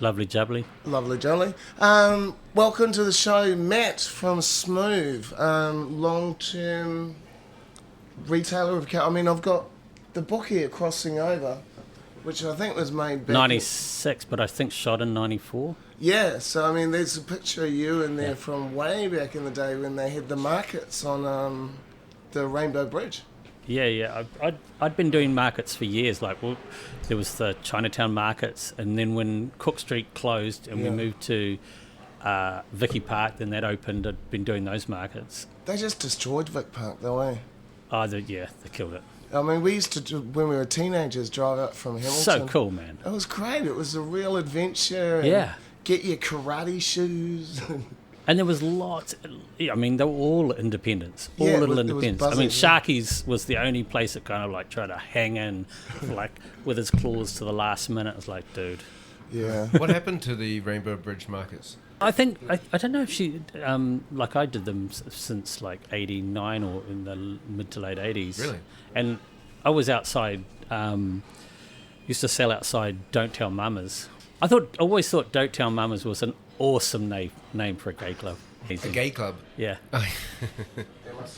Lovely jubbly. Lovely jolly. Welcome to the show, Matt from Smoove, long-term retailer of I mean, I've got the book here, Crossing Over, which I think was made back 96, but I think shot in 94. Yeah, so I mean, there's a picture of you in there from way back in the day when they had the markets on the Rainbow Bridge. Yeah. I'd been doing markets for years. Like, well, there was the Chinatown markets, and then when Cook Street closed and we moved to Vicky Park, then that opened. I'd been doing those markets. They just destroyed Vic Park, though, eh? Oh, they killed it. I mean, we used to, when we were teenagers, drive up from Hamilton. So cool, man. It was great. It was a real adventure. And get your karate shoes. And there was lots. I mean, they were all independents, little independents. Buzzing, I mean, Sharky's was the only place that kind of like tried to hang in, like with his claws to the last minute. It was like, dude. Yeah. What happened to the Rainbow Bridge markets? I think I don't know if she like I did them since like '89 or in the mid to late '80s. Really? And I was outside. Used to sell outside. Don't Tell Mamas. I always thought Don't Tell Mamas was an awesome name for a gay club. A gay club? Yeah.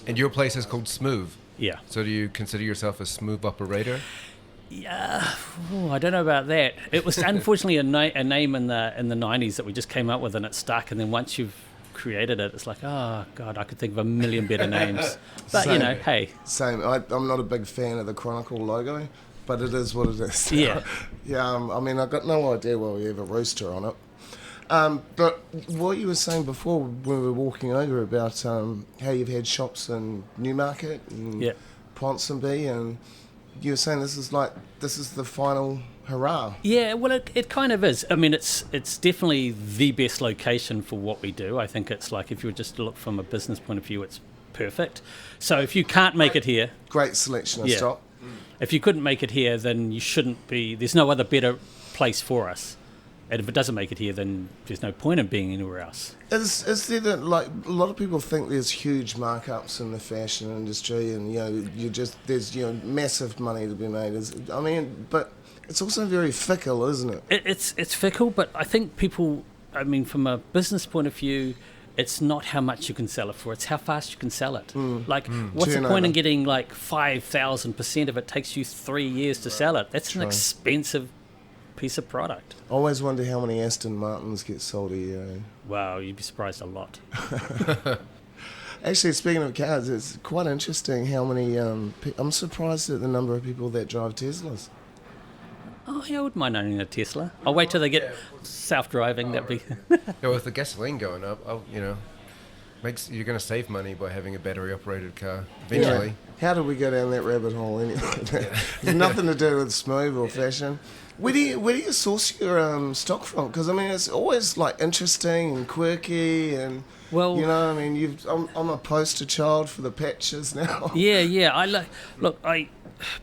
And your place is called Smoove? Yeah. So do you consider yourself a Smoove operator? Yeah, I don't know about that. It was unfortunately a name in the 90s that we just came up with, and it stuck. And then once you've created it, it's like, oh God, I could think of a million better names. But Same. Hey. Same. I'm not a big fan of the Chronicle logo, but it is what it is. Yeah. I mean, I've got no idea why we have a rooster on it. But what you were saying before when we were walking over about how you've had shops in Newmarket and Ponsonby, and you were saying this is the final hurrah. Yeah, well, it kind of is. I mean, it's definitely the best location for what we do. I think it's like, if you were just to look from a business point of view, it's perfect. So if you can't make it here... Great selection of stock. If you couldn't make it here, then you shouldn't be... There's no other better place for us. And if it doesn't make it here, then there's no point in being anywhere else. Is there that, like, a lot of people think there's huge markups in the fashion industry, and there's massive money to be made. But it's also very fickle, isn't it? It's fickle, but I think people, I mean, from a business point of view, it's not how much you can sell it for, it's how fast you can sell it. What's the point in getting like 5,000% of it takes you 3 years to sell it? That's an expensive piece of product. I always wonder how many Aston Martins get sold a year. Wow, you'd be surprised a lot. Actually, speaking of cars, it's quite interesting how many... I'm surprised at the number of people that drive Teslas. Oh, yeah, I wouldn't mind owning a Tesla. I'll wait till they get self-driving. That'd be... With the gasoline going up, you're going to save money by having a battery-operated car eventually. Yeah. How did we go down that rabbit hole anyway? It's nothing to do with Smoove or fashion. Where do you source your stock from? Because I mean, it's always like interesting and quirky, and I'm a poster child for the patches now. Yeah.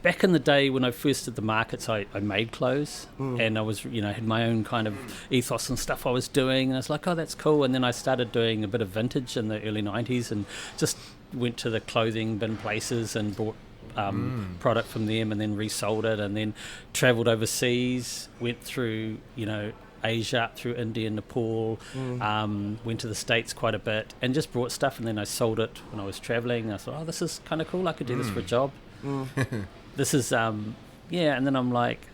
Back in the day when I first did the markets, I made clothes, and I was had my own kind of ethos and stuff I was doing, and I was like, oh, that's cool. And then I started doing a bit of vintage in the early 90s, and just went to the clothing bin places and bought product from them, and then resold it, and then travelled overseas, went through Asia, up through India, Nepal, went to the States quite a bit, and just brought stuff, and then I sold it when I was travelling. I thought, oh, this is kind of cool, I could do this for a job. This is and then I'm like,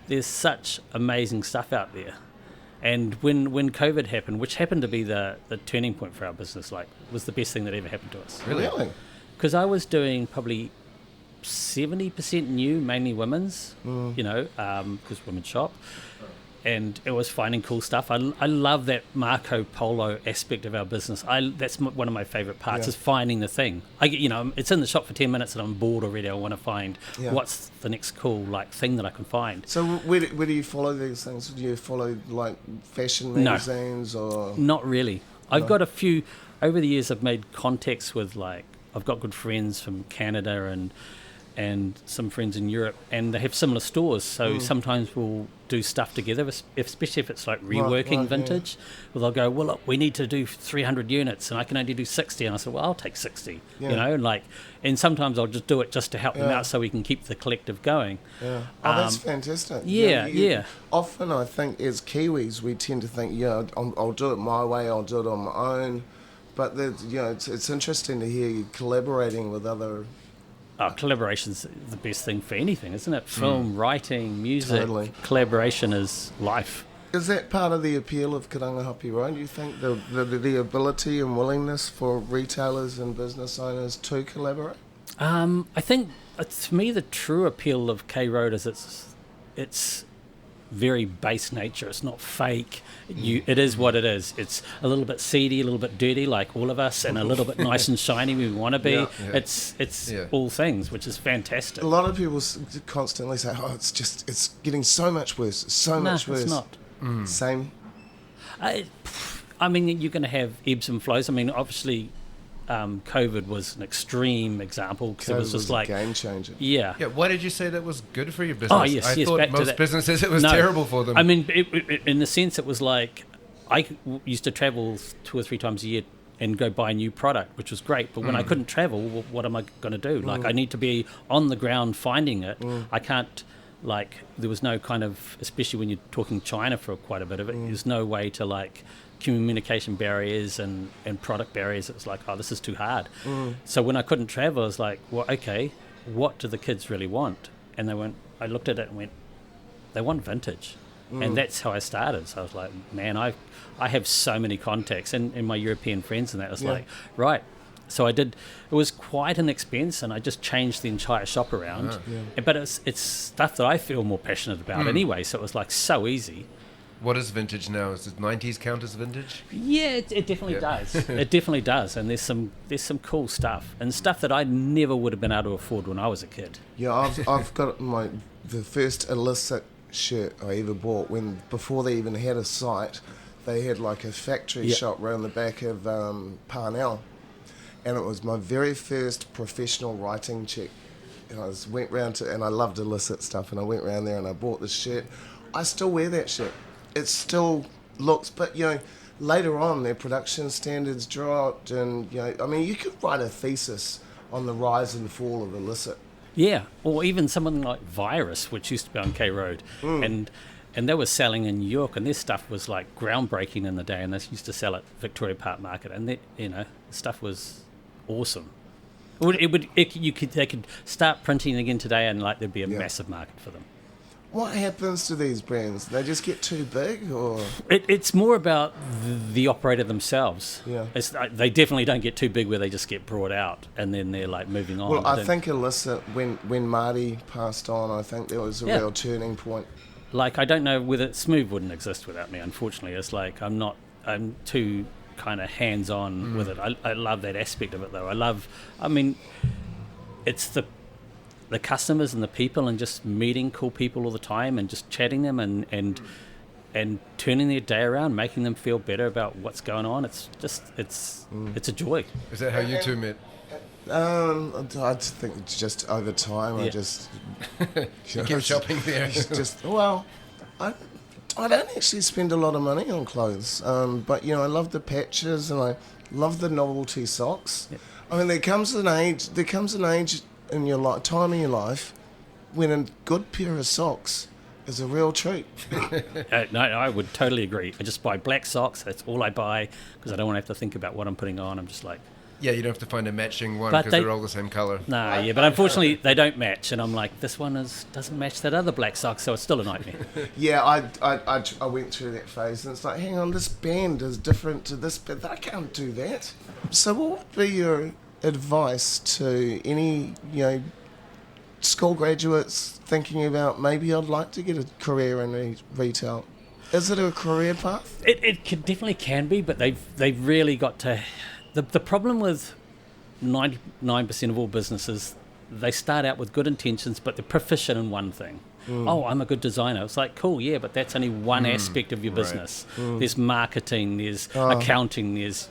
there's such amazing stuff out there. And when COVID happened, which happened to be the turning point for our business, like, was the best thing that ever happened to us. Really? Because I was doing probably 70% new, mainly women's, because women shop. And it was finding cool stuff. I love that Marco Polo aspect of our business. That's one of my favourite parts, is finding the thing. It's in the shop for 10 minutes and I'm bored already. I want to find what's the next cool thing that I can find. So where do you follow these things? Do you follow like fashion magazines or? Not really. I've got a few over the years. I've made contacts with I've got good friends from Canada and and some friends in Europe, and they have similar stores. So sometimes we'll do stuff together, especially if it's like reworking vintage. Well, they'll go, well, look, we need to do 300 units, and I can only do 60. And I said, well, I'll take 60. You know, like, and sometimes I'll just do it just to help them out, so we can keep the collective going. Yeah. Oh, that's fantastic. Yeah. Often, I think as Kiwis, we tend to think, I'll do it my way, I'll do it on my own. But it's interesting to hear you collaborating with other. Collaboration's the best thing for anything, isn't it? Film, writing, music, collaboration is life. Is that part of the appeal of Karangahape Road? Do you think the ability and willingness for retailers and business owners to collaborate? I think, to me, the true appeal of K Road is it's very base nature. It's not fake. It is what it is. It's a little bit seedy, a little bit dirty, like all of us, and a little bit nice and shiny. We want to be. It's all things, which is fantastic. A lot of people constantly say, "Oh, it's getting so much worse, much worse." It's not. Same. I mean, you're going to have ebbs and flows. I mean, obviously, COVID was an extreme example because it was just like a game changer. Yeah. Why did you say that was good for your business? Oh, yes, I thought most businesses it was terrible for them. I mean, in the sense, it was like I used to travel 2 or 3 times a year and go buy a new product, which was great. But when I couldn't travel, what am I going to do? Like, I need to be on the ground finding it. I can't. Like, there was no kind of, especially when you're talking China for quite a bit of it, there's no way to, like, communication barriers and product barriers. It was like, oh, this is too hard. So when I couldn't travel, I was like, well, okay, what do the kids really want? And I looked at it and went, they want vintage. And that's how I started. So I was like, man, I have so many contacts and my European friends, and that was like, right. So I did. It was quite an expense, and I just changed the entire shop around. But it's stuff that I feel more passionate about anyway. So it was like so easy. What is vintage now? Is it 90s count as vintage? Yeah, it definitely does. It definitely does. And there's some cool stuff and stuff that I never would have been able to afford when I was a kid. Yeah, I've got the first illicit shirt I ever bought before they even had a site. They had like a factory shop around the back of Parnell. And it was my very first professional writing check. And I went round and I loved illicit stuff, and I went round there and I bought this shirt. I still wear that shirt. It still looks, but later on their production standards dropped, and I mean, you could write a thesis on the rise and fall of illicit. Yeah, or even something like Virus, which used to be on K Road, and they were selling in New York, and their stuff was like groundbreaking in the day, and they used to sell at Victoria Park Market, and the stuff was awesome. They could start printing again today, and like there'd be a massive market for them. What happens to these brands? They just get too big, or it's more about the operator themselves. Yeah, they definitely don't get too big where they just get brought out and then they're like moving on. Well, I think illicit when Marty passed on, I think there was a real turning point. Like, I don't know whether Smoove wouldn't exist without me. Unfortunately, it's like I'm too kind of hands-on with it. I love that aspect of it, though. I mean, it's the customers and the people, and just meeting cool people all the time and just chatting them and turning their day around, making them feel better about what's going on. It's a joy. Is that how you two met? I think just over time. I just you kept shopping there. I don't actually spend a lot of money on clothes, but I love the patches and I love the novelty socks. Yep. I mean, there comes an age in your time in your life when a good pair of socks is a real treat. No, I would totally agree. I just buy black socks. That's all I buy because I don't want to have to think about what I'm putting on. I'm just like... Yeah, you don't have to find a matching one because they're all the same colour. No, but unfortunately they don't match, and I'm like, this one doesn't match that other black sock, so it's still a nightmare. Yeah, I went through that phase, and it's like, hang on, this band is different to this, but I can't do that. So what would be your advice to any school graduates thinking about maybe I'd like to get a career in retail? Is it a career path? It definitely can be, but they've really got to... The problem with 99% of all businesses, they start out with good intentions, but they're proficient in one thing. Oh, I'm a good designer. It's like, cool, yeah, but that's only one aspect of your business. There's marketing, there's accounting, there's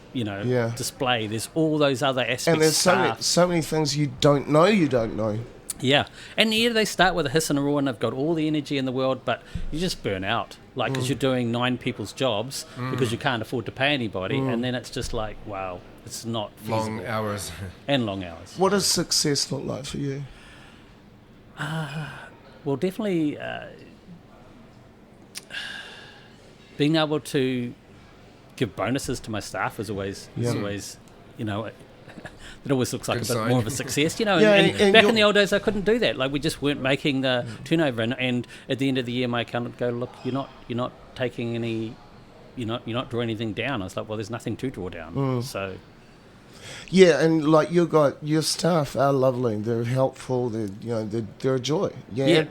display, there's all those other aspects. And there's so many things you don't know. Yeah, and yeah, they start with a hiss and a roar, and they've got all the energy in the world, but you just burn out, like, because you're doing 9 people's jobs because you can't afford to pay anybody, and then it's just like, wow, it's not feasible. Long hours. And long hours. What does success look like for you? Well, definitely being able to give bonuses to my staff is always, you know, it always looks like Good a bit sign. more of a success, you know. Yeah, and back in the old days, I couldn't do that. Like, we just weren't making the turnover, and at the end of the year, my accountant would go, look, you're not taking any, you're not drawing anything down. I was like, well, there's nothing to draw down. So Yeah, and like your staff are lovely. They're helpful. They're a joy. Yeah,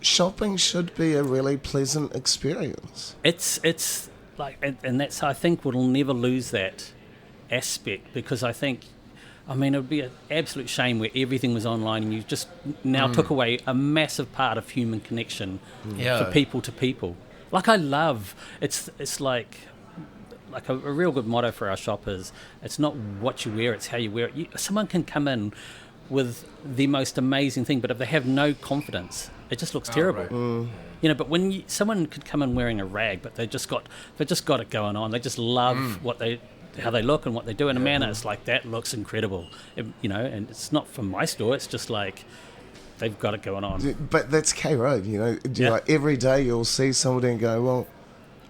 shopping should be a really pleasant experience. it's like, and that's, I think, we'll never lose that aspect, because I think, I mean, it would be an absolute shame where everything was online and you just now took away a massive part of human connection for people to people. Like, I love, it's like a real good motto for our shop is, it's not what you wear, it's how you wear it. Someone can come in with the most amazing thing, but if they have no confidence, it just looks terrible. Right. You know, but when someone could come in wearing a rag, but they've just got it going on. They just love how they look and what they do in a manner. It's like, that looks incredible. You know, and it's not from my store. It's just like, they've got it going on. But that's K Road, you know. Like, every day you'll see somebody and go, well,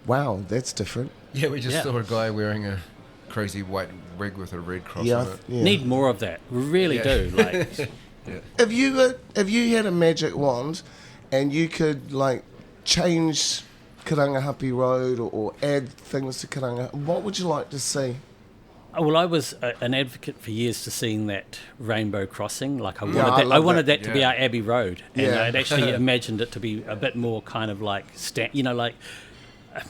wow, that's different. Yeah, we just saw a guy wearing a crazy white wig with a red cross on it. Yeah. Need more of that. We really do. Like, Have you had a magic wand and you could, like, change Karangahape Road or add things to Karanga, what would you like to see? well, I was an advocate for years to seeing that rainbow crossing. Like, I I wanted that. that to be our Abbey Road, and Yeah. I'd actually imagined it to be a bit more kind of like, like, there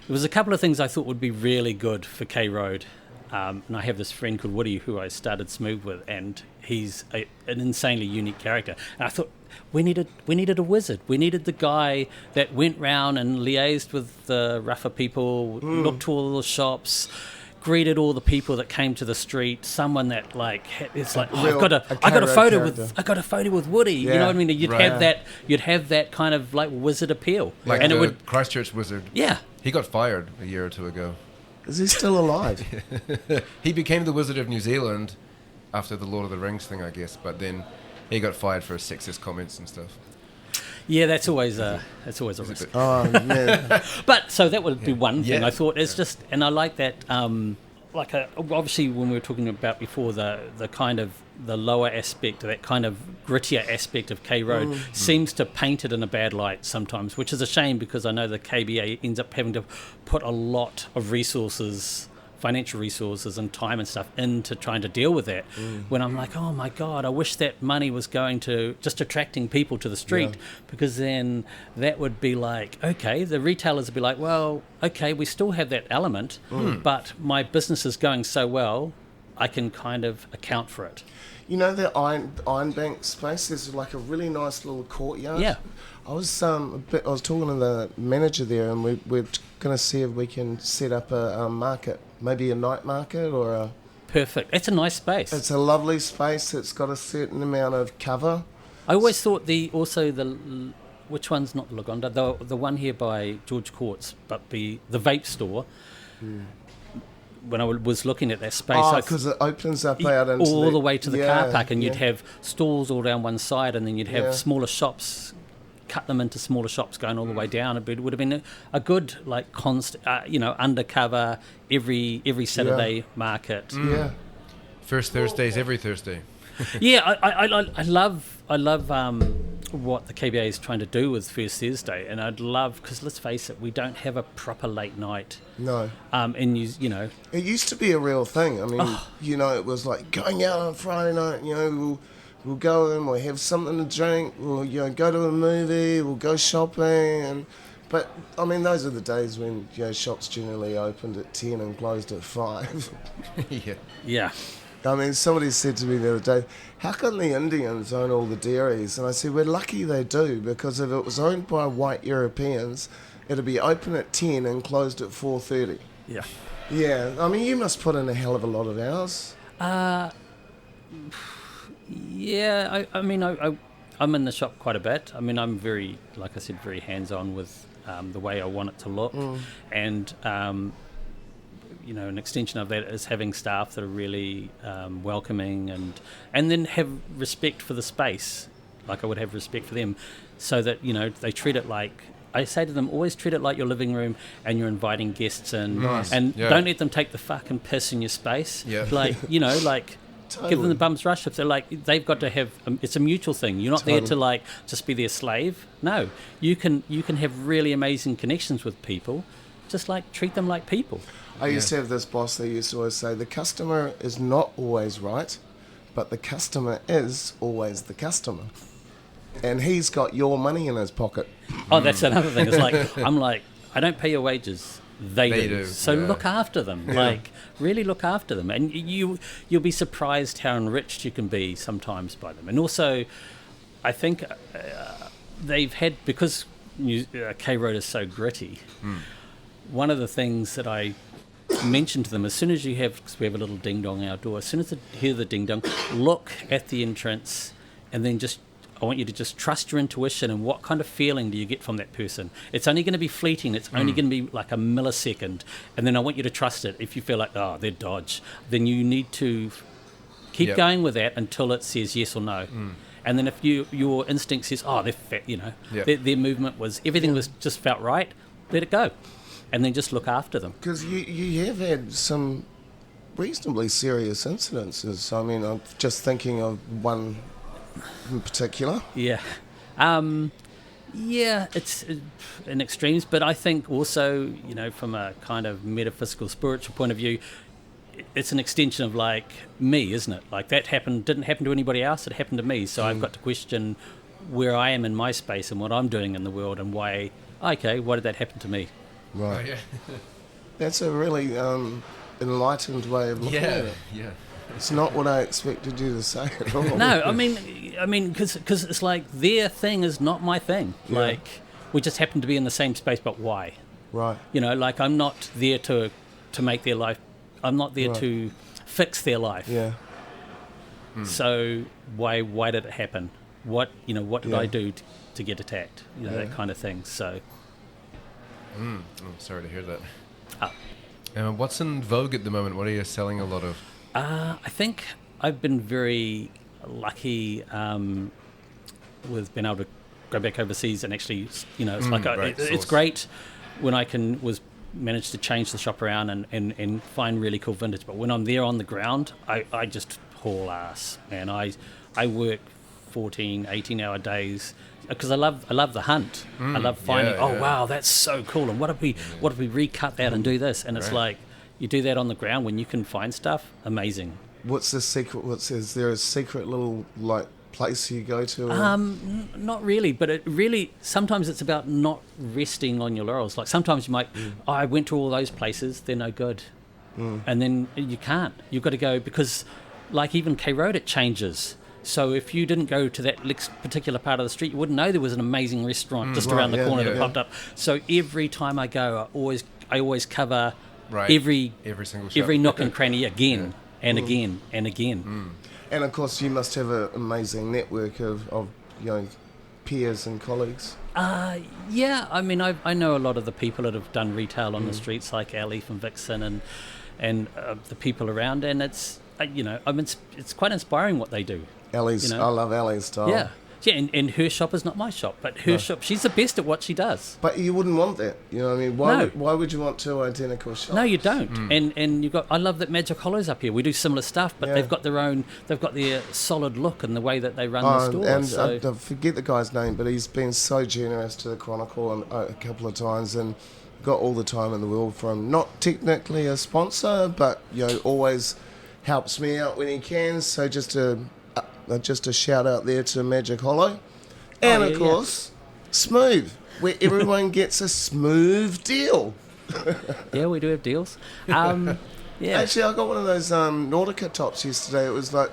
was a couple of things I thought would be really good for K Road. And I have this friend called Woody who I started Smoove with, and he's an insanely unique character. And I thought, we needed a wizard. We needed the guy that went round and liaised with the rougher people, looked to all the shops, greeted all the people that came to the street. Someone that, like, it's like, I got a photo with Woody. Yeah. You know what I mean? You'd have that kind of like wizard appeal, Like, and the it would, Christchurch wizard. yeah. He got fired a year or two ago. Is he still alive? He became the Wizard of New Zealand after the Lord of the Rings thing, I guess, but then he got fired for sexist comments and stuff. Yeah, that's always a risk. Oh, man. But so that would be one thing. Yeah. I thought it's just, and I like that. Obviously, when we were talking about before, the kind of the lower aspect, that kind of grittier aspect of K Road seems to paint it in a bad light sometimes, which is a shame, because I know the KBA ends up having to put a lot of resources, financial resources and time and stuff into trying to deal with that. When I'm like, oh my God, I wish that money was going to just attracting people to the street, because then that would be like, okay, the retailers would be like, well, okay, we still have that element, but my business is going so well, I can kind of account for it. You know the Iron Bank space? There's like a really nice little courtyard. Yeah. I was talking to the manager there, and we're going to see if we can set up a market, maybe a night market or a... Perfect. It's a nice space. It's a lovely space. It's got a certain amount of cover. I always thought which one's not the Lagonda, the one here by George Courts, but the vape store. When I was looking at that space, because it opens up out into all the way to the car park, and yeah. you'd have stalls all down one side, and then you'd have smaller shops, cut them into smaller shops going all the way down. It would have been a good, like, undercover every Saturday market. Yeah. First Thursdays, every Thursday. Yeah, I love what the KBA is trying to do with First Thursday, and I'd love, because let's face it, we don't have a proper late night. No. And you know, It used to be a real thing. I mean, it was like going out on Friday night, we'll go and we'll have something to drink, we'll go to a movie, we'll go shopping, but I mean, those are the days when shops generally opened at 10 and closed at 5. yeah. I mean, somebody said to me the other day, how come the Indians own all the dairies? And I said, we're lucky they do, because if it was owned by white Europeans, it'd be open at 10 and closed at 4:30. Yeah. Yeah, I mean, you must put in a hell of a lot of hours. Yeah, I mean, I'm in the shop quite a bit. I mean, I'm very, like I said, very hands-on with the way I want it to look. And, an extension of that is having staff that are really welcoming and then have respect for the space, like I would have respect for them, so that, they treat it like, I say to them, always treat it like your living room and you're inviting guests in. Nice. And Yeah. don't let them take the fucking piss in your space. Yeah. Like, Totally. give them the bum's rush if they're like, they've got to have, it's a mutual thing. You're not there to like just be their slave. No, you can have really amazing connections with people. Just like treat them like people. I used to have this boss that used to always say, the customer is not always right, but the customer is always the customer. And he's got your money in his pocket. Oh, that's another thing. It's like, I'm like, I don't pay your wages. They do. So yeah. look after them. Yeah. Like, really look after them. And you'll be surprised how enriched you can be sometimes by them. And also, I think they've had, because K-Road is so gritty, one of the things that I mention to them, as soon as you have, because we have a little ding-dong at our door, as soon as they hear the ding-dong, look at the entrance and then I want you to just trust your intuition and what kind of feeling do you get from that person. It's only going to be fleeting. It's only going to be like a millisecond. And then I want you to trust it. If you feel like, oh, they're dodge, then you need to keep going with that until it says yes or no. And then if your instinct says, oh, they're fat, their movement was, everything was just felt right, let it go. And then just look after them. Because you have had some reasonably serious incidences. I mean, I'm just thinking of one in particular. Yeah. It's in extremes, but I think also, from a kind of metaphysical, spiritual point of view, it's an extension of like me, isn't it? Like that didn't happen to anybody else, it happened to me. So I've got to question where I am in my space and what I'm doing in the world and why did that happen to me? Right. Oh, yeah. That's a really enlightened way of looking at it. Yeah. It's not what I expected you to say at all. No, I mean, because it's like their thing is not my thing. Yeah. Like we just happen to be in the same space, but why? Right. Like I'm not there to make their life. I'm not there to fix their life. Yeah. So why did it happen? What did I do to get attacked? That kind of thing. So. I'm sorry to hear that. Oh. What's in vogue at the moment? What are you selling a lot of? I think I've been very lucky with being able to go back overseas and actually, it's great when I manage to change the shop around and find really cool vintage. But when I'm there on the ground, I just haul ass, man. I work 14, 18-hour days because I love the hunt. I love finding, wow, that's so cool. And what if we recut that and do this? And it's like, you do that on the ground when you can find stuff, amazing. What's the secret? Is there a secret little place you go to? Not really, but it really sometimes it's about not resting on your laurels. Like sometimes you might, I went to all those places, they're no good, and then you can't. You've got to go because, like even K-Road, it changes. So if you didn't go to that particular part of the street, you wouldn't know there was an amazing restaurant just around the corner that popped up. So every time I go, I always cover every single shop. Every nook and cranny again and again and again. And of course, you must have an amazing network of peers and colleagues. Yeah, I mean, I know a lot of the people that have done retail on the streets, like Ali from Vixen and the people around, and it's it's quite inspiring what they do. Ali's, I love Ali's style. Yeah, and her shop is not my shop, but her shop, she's the best at what she does. But you wouldn't want that, you know what I mean? Why would you want two identical shops? No, you don't. And I love that Magic Hollow's up here. We do similar stuff, but they've got their solid look and the way that they run the store. And I forget the guy's name, but he's been so generous to the Chronicle a couple of times and got all the time in the world from, not technically a sponsor, but always helps me out when he can. So just a shout out there to Magic Hollow. And of course, Smoove, where everyone gets a Smoove deal. Yeah, we do have deals. Actually, I got one of those Nautica tops yesterday. It was like,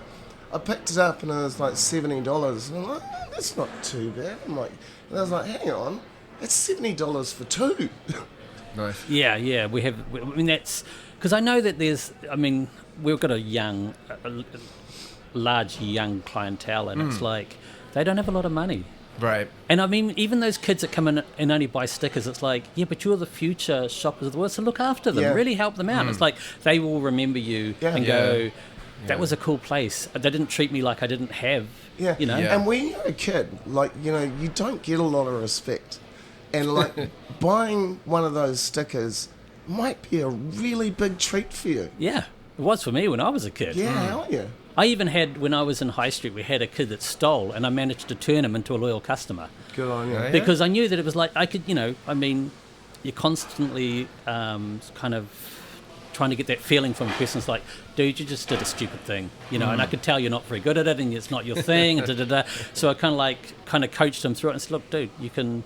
I picked it up and it was like $70. And I'm like, that's not too bad. And I was like, hang on, that's $70 for two. Nice. Yeah, we have. I mean, that's because I know that we've got a young, large young clientele, and it's like they don't have a lot of money. Right. And I mean, even those kids that come in and only buy stickers, it's like, yeah, but you're the future shoppers of the world, so look after them, really help them out. It's like they will remember you and go, that was a cool place. They didn't treat me like I didn't have, you know. And when you're a kid, like, you know, you don't get a lot of respect. And, like, buying one of those stickers might be a really big treat for you. Yeah, it was for me when I was a kid. Yeah, hell yeah. I even had, when I was in High Street, we had a kid that stole, and I managed to turn him into a loyal customer. Good on you. Because I knew that it was like, I could, you know, I mean, you're constantly kind of trying to get that feeling from a person. It's like, dude, you just did a stupid thing, you know, and I could tell you're not very good at it, and it's not your thing, and da-da-da. So I kind of coached him through it and said, look, dude, you can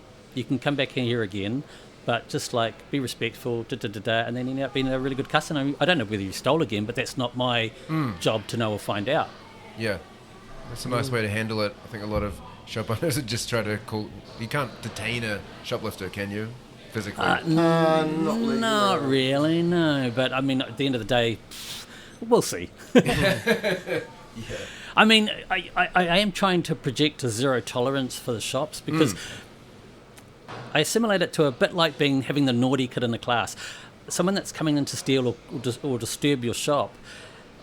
come back in here again, but just like be respectful, da-da-da-da, and then he ended up being a really good customer. I don't know whether you stole again, but that's not my job to know or find out. Yeah, that's a nice way to handle it. I think a lot of shop owners would just try to you can't detain a shoplifter, can you, physically? Not really, no. But I mean, at the end of the day, we'll see. I mean, I am trying to project a zero tolerance for the shops, because I assimilate it to a bit like having the naughty kid in the class. Someone that's coming in to steal or disturb your shop,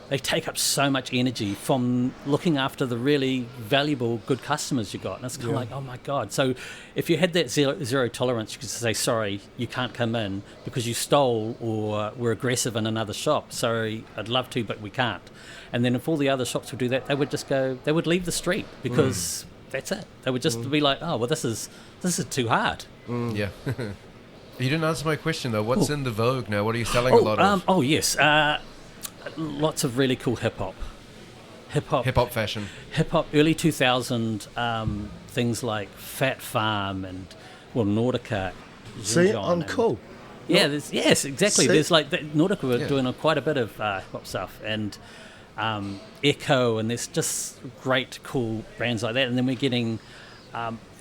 they take up so much energy from looking after the really valuable, good customers you got. And it's kind of like, oh my God. So if you had that zero tolerance, you could say, sorry, you can't come in because you stole or were aggressive in another shop. Sorry, I'd love to, but we can't. And then if all the other shops would do that, they would just they would leave the street, because that's it. They would just be like, oh, well, this is too hard. Yeah. You didn't answer my question, though. What's in the vogue now? What are you selling a lot of? Oh, yes. Lots of really cool hip-hop. Hip-hop fashion. Hip-hop, early 2000, things like Fat Farm and, Nautica. See, I'm cool. Yeah, yes, exactly. See? There's like, Nautica were doing quite a bit of hip-hop stuff, and Echo, and there's just great, cool brands like that. And then we're getting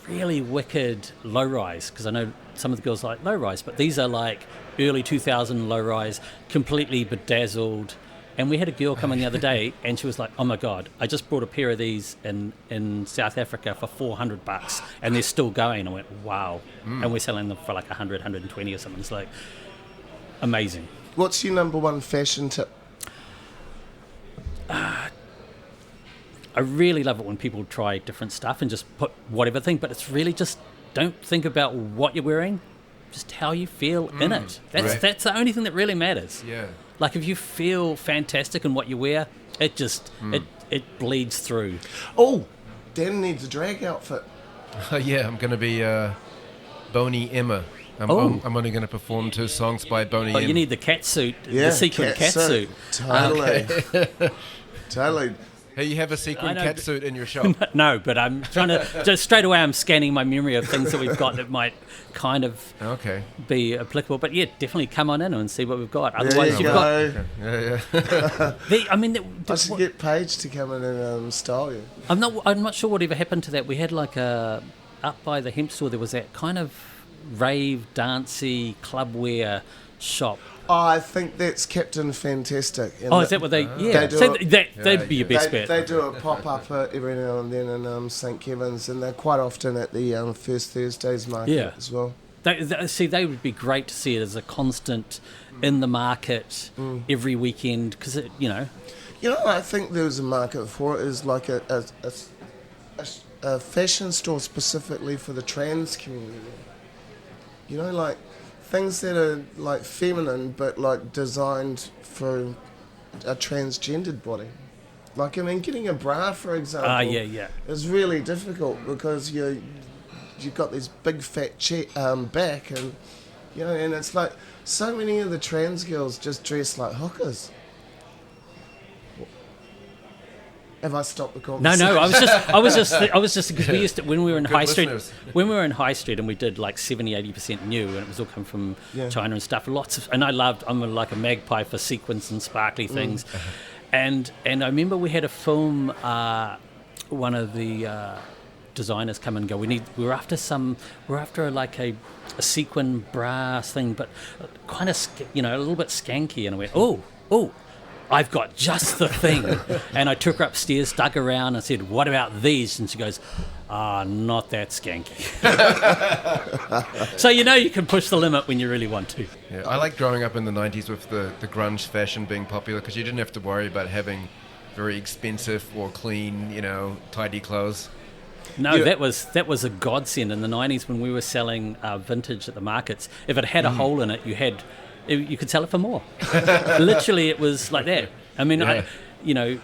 really wicked low-rise, because I know some of the girls like low-rise, but these are like early 2000 low-rise, completely bedazzled. And we had a girl come in the other day, and she was like, oh my God, I just bought a pair of these in South Africa for $400, and they're still going. I went, wow. And we're selling them for like 100, 120 or something. It's like amazing. What's your number one fashion tip? I really love it when people try different stuff and just put whatever thing, but it's really just don't think about what you're wearing, just how you feel in it. That's the only thing that really matters. Yeah. Like if you feel fantastic in what you wear, it just it bleeds through. Oh, Dan needs a drag outfit. Yeah, I'm going to be Boney Emma. I'm only going to perform 2 songs by Boney Emma. You need the cat suit, the sequin cat suit. Totally. Totally. Hey, you have a sequin cat suit in your shop? No, but I'm trying to, just straight away I'm scanning my memory of things that we've got that might kind of be applicable. But yeah, definitely come on in and see what we've got. Otherwise, you've got... I should get Paige to come in and style you. I'm not sure whatever happened to that. We had like up by the hemp store, there was that kind of rave, dancey, club wear shop. Oh, I think that's Captain Fantastic. Is that what they... Yeah, they'd be your best bet. They do a pop-up every now and then in St. Kevin's, and they're quite often at the First Thursdays market as well. They would be great to see it as a constant in the market every weekend, because, you know... You know, I think there was a market for it, is like a fashion store specifically for the trans community. You know, like... things that are like feminine but like designed for a transgendered body. Like, I mean, getting a bra, for example, is really difficult because you've got this big fat back, and you know, and it's like so many of the trans girls just dress like hookers. Have I stopped the conversation? No. I was just because we used to, when we were in High Street, and we did like 70-80% new, and it was all come from China and stuff. I'm like a magpie for sequins and sparkly things, and I remember we had a film. One of the designers come and go. We're after like a sequin brass thing, but kind of a little bit skanky, and I went, oh. I've got just the thing. And I took her upstairs, dug around and said, what about these? And she goes, not that skanky. So you can push the limit when you really want to. Yeah, I like growing up in the 90s with the grunge fashion being popular because you didn't have to worry about having very expensive or clean, tidy clothes. No, that was a godsend in the 90s when we were selling vintage at the markets. If it had a hole in it, you could sell it for more. Literally, it was like that. I mean,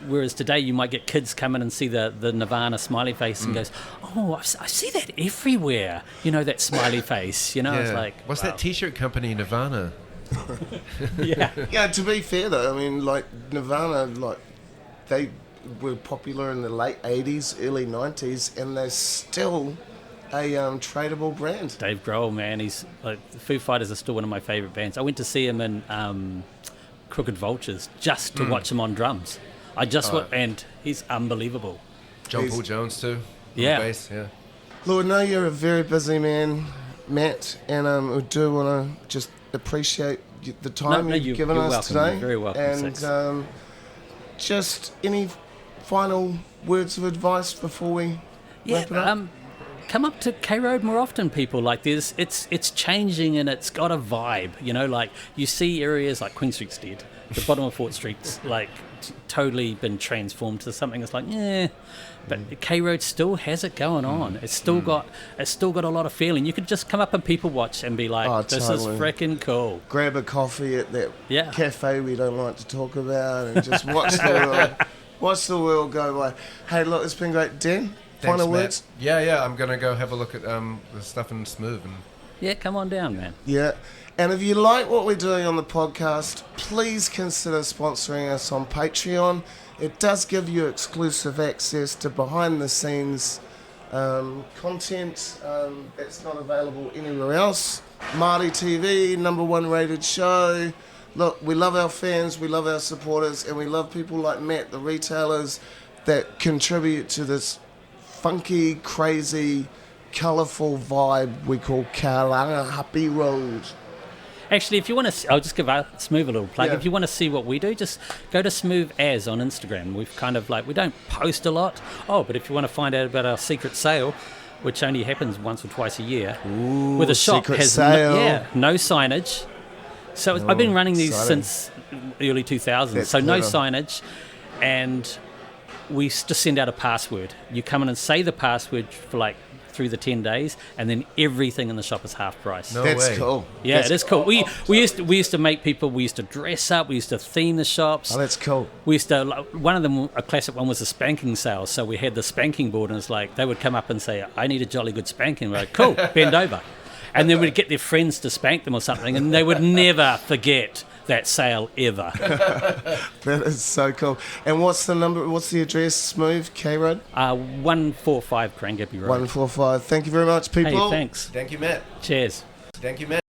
whereas today you might get kids come in and see the Nirvana smiley face and goes, oh, I see that everywhere. That smiley face. It's like, what's that T-shirt company, Nirvana? Yeah. Yeah. To be fair though, I mean, like Nirvana, they were popular in the late 80s, early 90s, and they're still a tradable brand. Dave Grohl, man, he's the Foo Fighters are still one of my favourite bands. I went to see him in Crooked Vultures just to watch him on drums. And he's unbelievable. John Paul Jones too. Yeah. On bass, yeah. Lord, I know you're a very busy man, Matt, and we do want to just appreciate the time you've given us welcome. today. You're very welcome. And just any final words of advice before we wrap it up? Come up to K Road more often, people. Like it's changing and it's got a vibe. Like you see areas like Queen Street's dead. The bottom of Fort Street's like totally been transformed to something that's like, but K Road still has it going on. It's still got a lot of feeling. You could just come up and people watch and be like, this totally. is freaking cool. Grab a coffee at that cafe we don't like to talk about and just watch the world go by. Hey, look, it's been great. Dan, Thanks, final Matt. words? Yeah, I'm going to go have a look at the stuff in Smoove. Yeah, come on down, man. Yeah. And if you like what we're doing on the podcast, please consider sponsoring us on Patreon. It does give you exclusive access to behind-the-scenes content that's not available anywhere else. Māori TV, #1 rated show. Look, we love our fans, we love our supporters, and we love people like Matt, the retailers, that contribute to this funky, crazy, colourful vibe we call Kalangahape Road. Actually, if you want to, I'll just give Smoove a little plug. Yeah. If you want to see what we do, just go to Smoove as on Instagram. We've kind of we don't post a lot. But if you want to find out about our secret sale, which only happens once or twice a year, with a shop has no signage. So I've been running these since early 2000s. That's so clever. No signage, and we just send out a password. You come in and say the password for through the 10 days, and then everything in the shop is half price. No That's way. cool. Yeah, That's it is cool. We used to make people. We used to dress up. We used to theme the shops. Oh, that's cool. We used to. One of them, a classic one, was a spanking sale. So we had the spanking board, and it's like they would come up and say, "I need a jolly good spanking." We're like, "Cool, bend over," and then we'd get their friends to spank them or something, and they would never forget that sale ever. That is so cool. And what's the number? What's the address? Smoove, K Road? 145 Crangappie Road. 145. Thank you very much, people. Hey, thanks. Thank you, Matt. Cheers. Thank you, Matt.